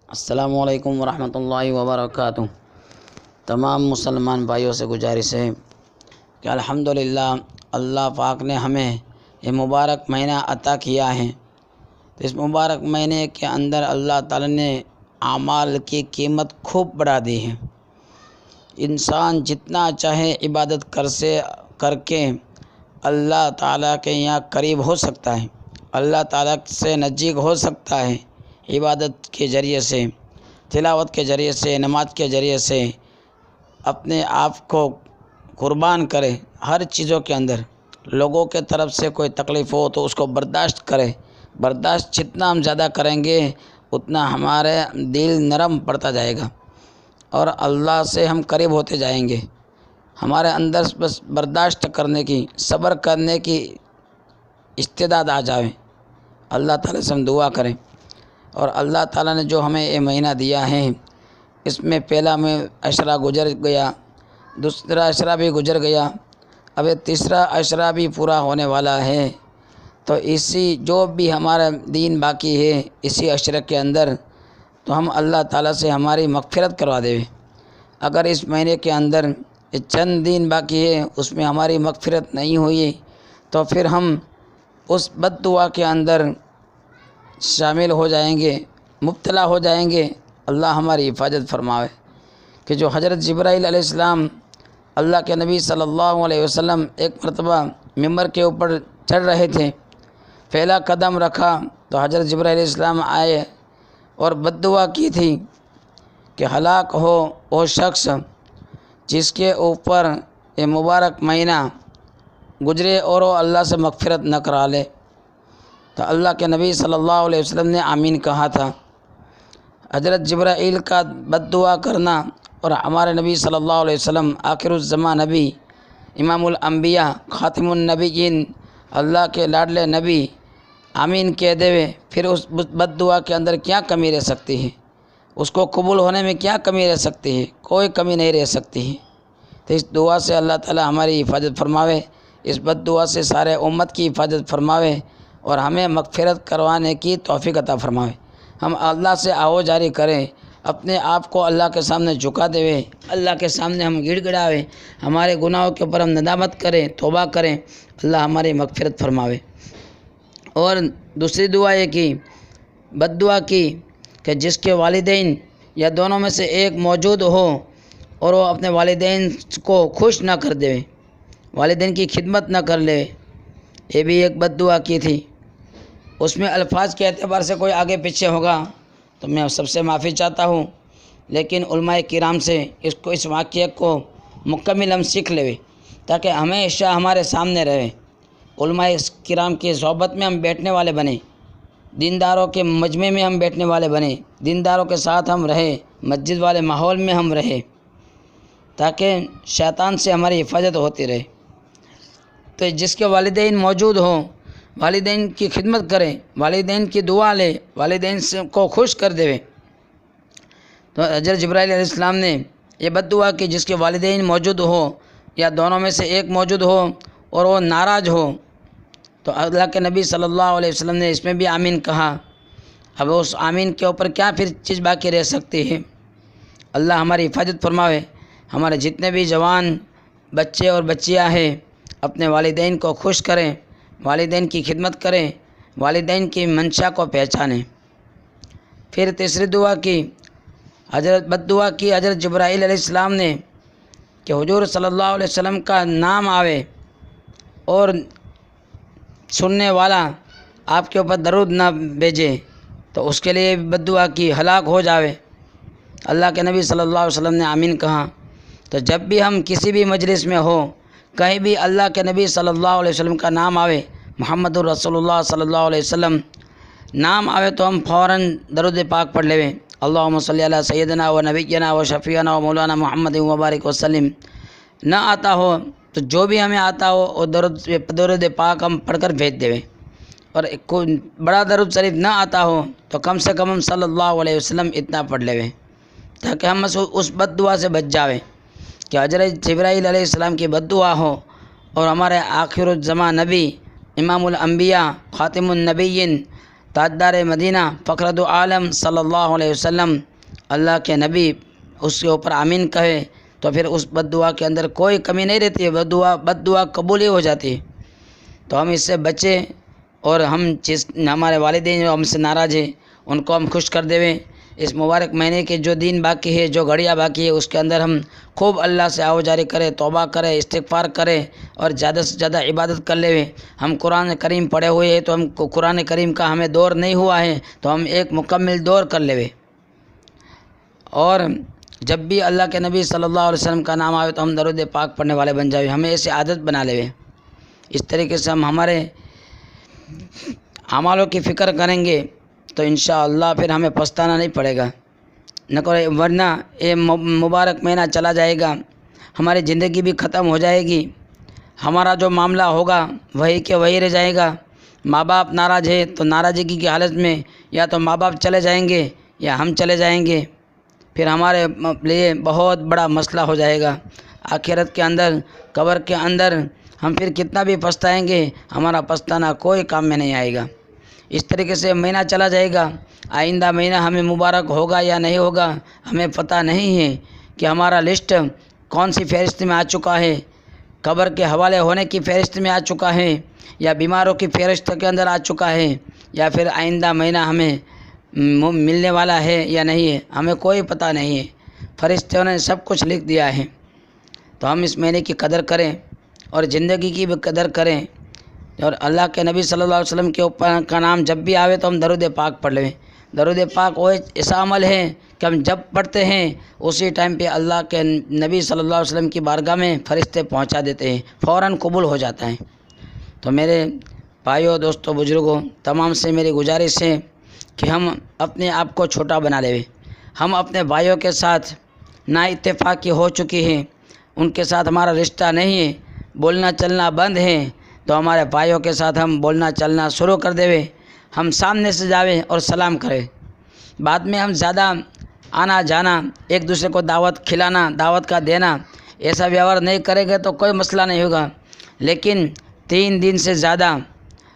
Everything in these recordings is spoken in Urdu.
السلام علیکم ورحمۃ اللہ وبرکاتہ۔ تمام مسلمان بھائیوں سے گزارش ہے کہ الحمدللہ اللہ پاک نے ہمیں یہ مبارک مہینہ عطا کیا ہے۔ تو اس مبارک مہینے کے اندر اللہ تعالی نے اعمال کی قیمت خوب بڑھا دی ہے۔ انسان جتنا چاہے عبادت کر کے اللہ تعالیٰ کے یہاں قریب ہو سکتا ہے، اللہ تعالیٰ سے نزدیک ہو سکتا ہے۔ عبادت کے ذریعے سے، تلاوت کے ذریعے سے، نماز کے ذریعے سے اپنے آپ کو قربان کرے۔ ہر چیزوں کے اندر لوگوں کے طرف سے کوئی تکلیف ہو تو اس کو برداشت کرے۔ برداشت جتنا ہم زیادہ کریں گے اتنا ہمارے دل نرم پڑتا جائے گا اور اللہ سے ہم قریب ہوتے جائیں گے۔ ہمارے اندر بس برداشت کرنے کی، صبر کرنے کی استعداد آ جائے۔ اللہ تعالیٰ سے ہم دعا کریں۔ اور اللہ تعالیٰ نے جو ہمیں یہ مہینہ دیا ہے، اس میں پہلا میں عشرہ گزر گیا، دوسرا عشرہ بھی گزر گیا، اب یہ تیسرا عشرہ بھی پورا ہونے والا ہے۔ تو اسی جو بھی ہمارا دین باقی ہے اسی عشرے کے اندر تو ہم اللہ تعالیٰ سے ہماری مغفرت کروا دے۔ اگر اس مہینے کے اندر یہ چند دن باقی ہے اس میں ہماری مغفرت نہیں ہوئی تو پھر ہم اس بد دعا کے اندر شامل ہو جائیں گے، مبتلا ہو جائیں گے۔ اللہ ہماری حفاظت فرماوے کہ جو حضرت جبرائیل علیہ السلام اللہ کے نبی صلی اللہ علیہ وسلم ایک مرتبہ ممبر کے اوپر چڑھ رہے تھے، پہلا قدم رکھا تو حضرت جبرائیل علیہ السلام آئے اور بد دعا کی تھی کہ ہلاک ہو وہ شخص جس کے اوپر یہ مبارک مہینہ گزرے اور وہ اللہ سے مغفرت نہ کرا لے۔ تو اللہ کے نبی صلی اللہ علیہ وسلم نے آمین کہا تھا۔ حضرت جبرائیل کا بد دعا کرنا اور ہمارے نبی صلی اللہ علیہ وسلم آخر الزماں نبی، امام الانبیاء، خاتم النبیین، اللہ کے لاڈلے نبی آمین کہہ دے پھر اس بد دعا کے اندر کیا کمی رہ سکتی ہے؟ اس کو قبول ہونے میں کیا کمی رہ سکتی ہے؟ کوئی کمی نہیں رہ سکتی ہے۔ تو اس دعا سے اللہ تعالی ہماری حفاظت فرماوے، اس بد دعا سے سارے امت کی حفاظت فرماوے اور ہمیں مغفرت کروانے کی توفیق عطا فرماوے۔ ہم اللہ سے آہو جاری کریں، اپنے آپ کو اللہ کے سامنے جھکا دے، اللہ کے سامنے ہم گڑ گڑاوے، ہمارے گناہوں کے اوپر ہم ندامت کریں، توبہ کریں، اللہ ہماری مغفرت فرماوے۔ اور دوسری دعا یہ کی، بد دعا کی کہ جس کے والدین یا دونوں میں سے ایک موجود ہو اور وہ اپنے والدین کو خوش نہ کر دے، والدین کی خدمت نہ کر لے، یہ بھی ایک بد دعا کی تھی۔ اس میں الفاظ کے اعتبار سے کوئی آگے پیچھے ہوگا تو میں سب سے معافی چاہتا ہوں، لیکن علماء کرام سے اس واقعے کو مکمل ہم سیکھ لیں تاکہ ہمیشہ ہمارے سامنے رہے۔ علماء کرام کی صحبت میں ہم بیٹھنے والے بنیں، دینداروں کے مجمع میں ہم بیٹھنے والے بنیں، دینداروں کے ساتھ ہم رہیں، مسجد والے ماحول میں ہم رہیں تاکہ شیطان سے ہماری حفاظت ہوتی رہے۔ تو جس کے والدین موجود ہوں والدین کی خدمت کریں، والدین کی دعا لے، والدین کو خوش کر دے۔ تو حضرت جبرائیل علیہ السلام نے یہ بد دعا کی جس کے والدین موجود ہو یا دونوں میں سے ایک موجود ہو اور وہ ناراض ہو، تو اللہ کے نبی صلی اللہ علیہ وسلم نے اس میں بھی آمین کہا۔ اب اس آمین کے اوپر کیا پھر چیز باقی رہ سکتی ہے؟ اللہ ہماری حفاظت فرماوے۔ ہمارے جتنے بھی جوان بچے اور بچیاں ہیں اپنے والدین کو خوش کریں، والدین کی خدمت کریں، والدین کی منشا کو پہچانیں۔ پھر تیسری دعا کی، بد دعا کی حضرت جبرائیل علیہ السلام نے کہ حضور صلی اللہ علیہ وسلم کا نام آوے اور سننے والا آپ کے اوپر درود نہ بھیجے تو اس کے لیے بد دعا کی، ہلاک ہو جاوے۔ اللہ کے نبی صلی اللہ علیہ وسلم نے آمین کہا۔ تو جب بھی ہم کسی بھی مجلس میں ہو، کہیں بھی اللہ کے نبی صلی اللہ علیہ وسلم کا نام آوے، محمد الرسول اللہ صلی اللہ علیہ وسلم نام آوے تو ہم فوراً درود پاک پڑھ لیں، اللہم صلی علی سیدنا و نبینا و شفیعنا و مولانا محمد مبارک وسلم۔ نہ آتا ہو تو جو بھی ہمیں آتا ہو وہ درود پاک ہم پڑھ کر بھیج دیں، اور کوئی بڑا درود شریف نہ آتا ہو تو کم سے کم ہم صلی اللہ علیہ وسلم اتنا پڑھ لیں تاکہ ہم اس بد دعا سے بچ جاویں کہ حضرت جبرائیل علیہ السلام کی بد دعا ہو اور ہمارے آخر الزماں نبی، امام الانبیاء، خاتم النبیین، تاجدار مدینہ فخر دو عالم صلی اللہ علیہ وسلم اللہ کے نبی اس کے اوپر آمین کہے تو پھر اس بد دعا کے اندر کوئی کمی نہیں رہتی ہے، بد دعا قبول ہی ہو جاتی ہے۔ تو ہم اس سے بچیں، اور ہمارے والدین جو ہم سے ناراض ہیں ان کو ہم خوش کر دیں۔ اس مبارک مہینے کے جو دن باقی ہے، جو گھڑیاں باقی ہے، اس کے اندر ہم خوب اللہ سے آوجاری کرے، توبہ کرے، استغفار کرے اور زیادہ سے زیادہ عبادت کر لے۔ ہم قرآن کریم پڑھے ہوئے ہیں تو ہم کو قرآن کریم کا ہمیں دور نہیں ہوا ہے تو ہم ایک مکمل دور کر لے۔ اور جب بھی اللہ کے نبی صلی اللہ علیہ وسلم کا نام آئے تو ہم درود پاک پڑھنے والے بن جائے، ہمیں ایسی عادت بنا لے۔ اس طریقے سے ہم ہمارے اعمالوں کی فکر کریں گے تو انشاءاللہ پھر ہمیں پچھتانا نہیں پڑے گا، نہ کرے ورنہ یہ مبارک مہینہ چلا جائے گا، ہماری زندگی بھی ختم ہو جائے گی، ہمارا جو معاملہ ہوگا وہی کہ وہی رہ جائے گا۔ ماں باپ ناراض ہے تو ناراضگی کی حالت میں یا تو ماں باپ چلے جائیں گے یا ہم چلے جائیں گے، پھر ہمارے لیے بہت بڑا مسئلہ ہو جائے گا۔ آخرت کے اندر، قبر کے اندر ہم پھر کتنا بھی پچھتائیں گے، ہمارا پچھتانا کوئی کام میں نہیں آئے گا۔ اس طریقے سے مہینہ چلا جائے گا، آئندہ مہینہ ہمیں مبارک ہوگا یا نہیں ہوگا ہمیں پتہ نہیں ہے کہ ہمارا لسٹ کون سی فہرست میں آ چکا ہے، قبر کے حوالے ہونے کی فہرست میں آ چکا ہے یا بیماروں کی فہرست کے اندر آ چکا ہے، یا پھر آئندہ مہینہ ہمیں ملنے والا ہے یا نہیں ہے، ہمیں کوئی پتہ نہیں ہے۔ فرشتوں نے سب کچھ لکھ دیا ہے، تو ہم اس مہینے کی قدر کریں اور زندگی کی بھی قدر کریں، اور اللہ کے نبی صلی اللہ علیہ وسلم کے اوپر کا نام جب بھی آوے تو ہم درود پاک پڑھ لیں۔ درود پاک وہ ایسا عمل ہے کہ ہم جب پڑھتے ہیں اسی ٹائم پہ اللہ کے نبی صلی اللہ علیہ وسلم کی بارگاہ میں فرشتے پہنچا دیتے ہیں، فوراً قبول ہو جاتا ہے۔ تو میرے بھائیوں، دوستوں، بزرگوں، تمام سے میری گزارش ہے کہ ہم اپنے آپ کو چھوٹا بنا لیں۔ ہم اپنے بھائیوں کے ساتھ نا اتفاقی ہو چکی ہیں، ان کے ساتھ ہمارا رشتہ نہیں ہے، بولنا چلنا بند ہے، تو ہمارے بھائیوں کے ساتھ ہم بولنا چلنا شروع کر دیں۔ ہم سامنے سے جاویں اور سلام کریں، بعد میں ہم زیادہ آنا جانا، ایک دوسرے کو دعوت کھلانا، دعوت کا دینا، ایسا ویوہار نہیں کریں گے تو کوئی مسئلہ نہیں ہوگا۔ لیکن 3 دن سے زیادہ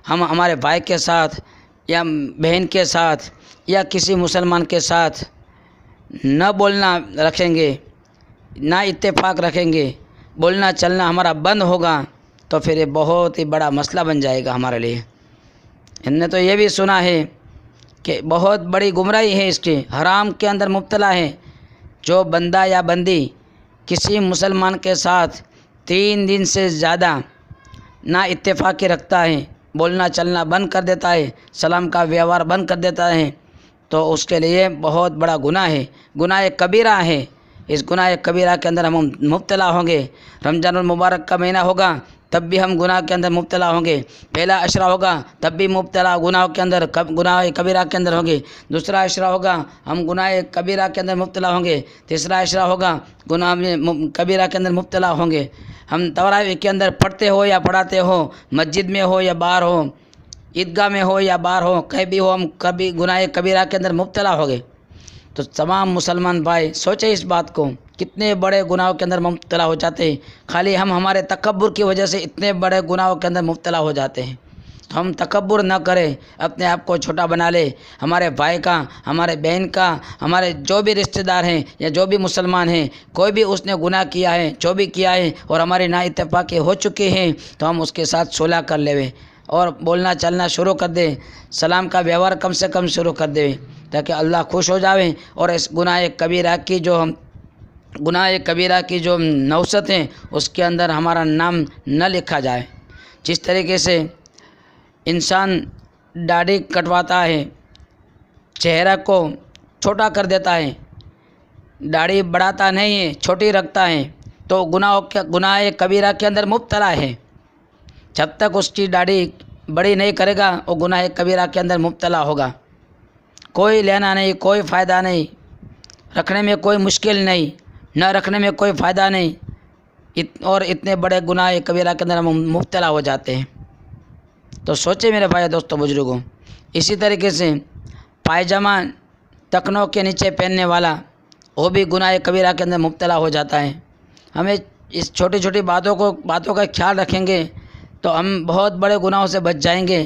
ہم ہمارے بھائی کے ساتھ یا بہن کے ساتھ یا کسی مسلمان کے ساتھ نہ بولنا رکھیں گے، نہ اتفاق رکھیں گے، بولنا چلنا ہمارا بند ہوگا تو پھر یہ بہت ہی بڑا مسئلہ بن جائے گا ہمارے لیے۔ ہم نے تو یہ بھی سنا ہے کہ بہت بڑی گمراہی ہے اس کی، حرام کے اندر مبتلا ہے جو بندہ یا بندی کسی مسلمان کے ساتھ 3 دن سے زیادہ نہ اتفاقی رکھتا ہے، بولنا چلنا بند کر دیتا ہے، سلام کا ویوہار بند کر دیتا ہے، تو اس کے لیے بہت بڑا گناہ ہے، گناہ کبیرہ ہے۔ اس گناہ کبیرہ کے اندر ہم مبتلا ہوں گے۔ رمضان المبارک کا مہینہ ہوگا تب بھی ہم گناہ کے اندر مبتلا ہوں گے، پہلا عشرہ ہوگا تب بھی مبتلا گناہ کے اندر، گناہ کبیرہ کے اندر ہوں گے، دوسرا عشرہ ہوگا ہم گناہ کبیرہ کے اندر مبتلا ہوں گے، تیسرا عشرہ ہوگا گناہ کبیرہ کے اندر مبتلا ہوں گے۔ ہم تراویح کے اندر پڑھتے ہو یا پڑھاتے ہو، مسجد میں ہو یا باہر ہو، عیدگاہ میں ہو یا باہر ہو، کہیں بھی ہو، ہم کبھی گناہ کبیرہ کے اندر مبتلا ہو گئے۔ تو تمام مسلمان بھائی سوچیں اس بات کو، کتنے بڑے گناہوں کے اندر مبتلا ہو جاتے ہیں، خالی ہم ہمارے تکبر کی وجہ سے اتنے بڑے گناہوں کے اندر مبتلا ہو جاتے ہیں۔ ہم تکبر نہ کریں، اپنے آپ کو چھوٹا بنا لے، ہمارے بھائی کا، ہمارے بہن کا، ہمارے جو بھی رشتہ دار ہیں یا جو بھی مسلمان ہیں، کوئی بھی اس نے گناہ کیا ہے، جو بھی کیا ہے اور ہماری نا اتفاقی ہو چکے ہیں تو ہم اس کے ساتھ صلح کر لیں اور بولنا چلنا شروع کر دیں، سلام کا ویوہار کم سے کم شروع کر دیں تاکہ اللہ خوش ہو جاویں اور اس گناہ کبیرہ کی جو نوست ہیں اس کے اندر ہمارا نام نہ لکھا جائے۔ جس طریقے سے انسان داڑھی کٹواتا ہے، چہرہ کو چھوٹا کر دیتا ہے، داڑھی بڑھاتا نہیں ہے، چھوٹی رکھتا ہے، تو گناہ کبیرہ کے اندر مبتلا ہے۔ جب تک اس کی داڑھی بڑی نہیں کرے گا وہ گناہ کبیرہ کے اندر مبتلا ہوگا۔ کوئی لینا نہیں، کوئی فائدہ نہیں، رکھنے میں کوئی مشکل نہیں، نہ رکھنے میں کوئی فائدہ نہیں، اور اتنے بڑے گناہ کبیرہ کے اندر ہم مبتلا ہو جاتے ہیں۔ تو سوچیں میرے بھائی دوستوں بزرگوں، اسی طریقے سے پائجامہ ٹخنوں کے نیچے پہننے والا وہ بھی گناہ کبیرہ کے اندر مبتلا ہو جاتا ہے۔ ہمیں اس چھوٹی چھوٹی باتوں کا خیال رکھیں گے تو ہم بہت بڑے گناہوں سے بچ جائیں گے۔